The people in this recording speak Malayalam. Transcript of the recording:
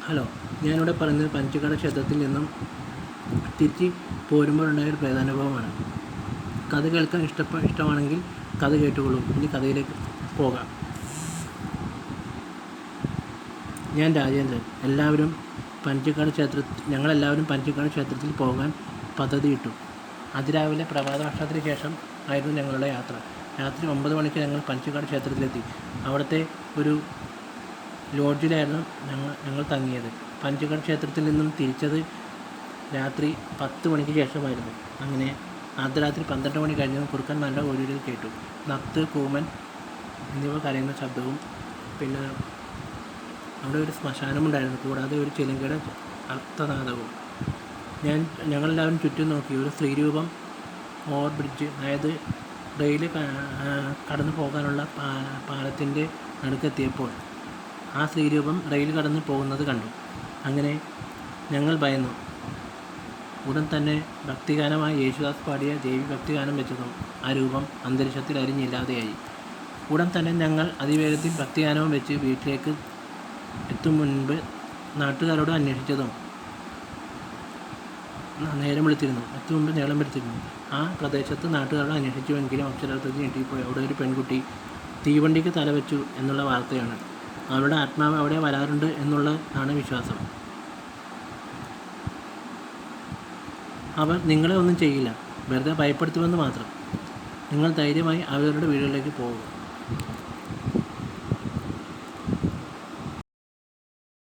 ഹലോ, ഞാനിവിടെ പറയുന്നത് പഞ്ചകട ക്ഷേത്രത്തിൽ നിന്നും തിരിച്ച് പോരുമ്പോഴുണ്ടായ ഒരു പ്രേതാനുഭവമാണ്. കഥ കേൾക്കാൻ ഇഷ്ടമാണെങ്കിൽ കഥ കേട്ടുകൊള്ളൂ. ഇനി കഥയിലേക്ക് പോകാം. ഞാൻ രാജേന്ദ്രൻ. ഞങ്ങളെല്ലാവരും പഞ്ചകാട് ക്ഷേത്രത്തിൽ പോകാൻ പദ്ധതിയിട്ടു. അതിരാവിലെ പ്രഭാത ഭക്ഷണത്തിന് ശേഷം ആയിരുന്നു ഞങ്ങളുടെ യാത്ര. രാത്രി 9 മണിക്ക് ഞങ്ങൾ പഞ്ചകാട് ക്ഷേത്രത്തിലെത്തി. അവിടുത്തെ ഒരു ലോഡ്ജിലായിരുന്നു ഞങ്ങൾ തങ്ങിയത്. പഞ്ചകാട് ക്ഷേത്രത്തിൽ നിന്നും തിരിച്ചത് രാത്രി 10 മണിക്ക് ശേഷമായിരുന്നു. അങ്ങനെ അർദ്ധരാത്രി 12 മണി കഴിഞ്ഞതും കുറുക്കന്മാരുടെ ഓരിയിൽ കേട്ടു. നത്ത്, കൂമൻ എന്നിവ കരയുന്ന ശബ്ദവും പിന്നെ അവിടെ ഒരു ശ്മശാനമുണ്ടായിരുന്നു. കൂടാതെ ഒരു ചിലങ്കയുടെ അർത്ഥനാദവും. ഞങ്ങളെല്ലാവരും ചുറ്റും നോക്കി. ഒരു സ്ത്രീരൂപം ഓവർ ബ്രിഡ്ജ്, അതായത് റെയിൽ കടന്നു പോകാനുള്ള പാലത്തിൻ്റെ നടുക്കെത്തിയപ്പോൾ ആ സ്ത്രീരൂപം റെയിൽ കടന്നു പോകുന്നത് കണ്ടു. അങ്ങനെ ഞങ്ങൾ ഭയന്നു. ഉടൻ തന്നെ ഭക്തിഗാനമായി യേശുദാസ് പാടിയ ദേവി ഭക്തിഗാനം വെച്ചതും ആ രൂപം അന്തരീക്ഷത്തിൽ അരിഞ്ഞില്ലാതെയായി. ഉടൻ തന്നെ ഞങ്ങൾ അതിവേഗത്തിൽ ഭക്തിഗാനവും വെച്ച് വീട്ടിലേക്ക് എത്തും മുൻപ് നാട്ടുകാരോട് അന്വേഷിച്ചതും നേരം വെളുത്തിരുന്നു. ആ പ്രദേശത്ത് നാട്ടുകാരോട് അന്വേഷിച്ചുവെങ്കിലും അക്ഷരാർത്ഥത്തിൽ ഞെട്ടിപ്പോയി. അവിടെ ഒരു പെൺകുട്ടി തീവണ്ടിക്ക് തലവെച്ചു എന്നുള്ള വാർത്തയാണ്. അവരുടെ ആത്മാവ് അവിടെ വരാറുണ്ട് എന്നുള്ളതാണ് വിശ്വാസം. അവർ നിങ്ങളെ ഒന്നും ചെയ്യില്ല, വെറുതെ ഭയപ്പെടുത്തുമെന്ന് മാത്രം. നിങ്ങൾ ധൈര്യമായി അവരുടെ വീടുകളിലേക്ക് പോകുക.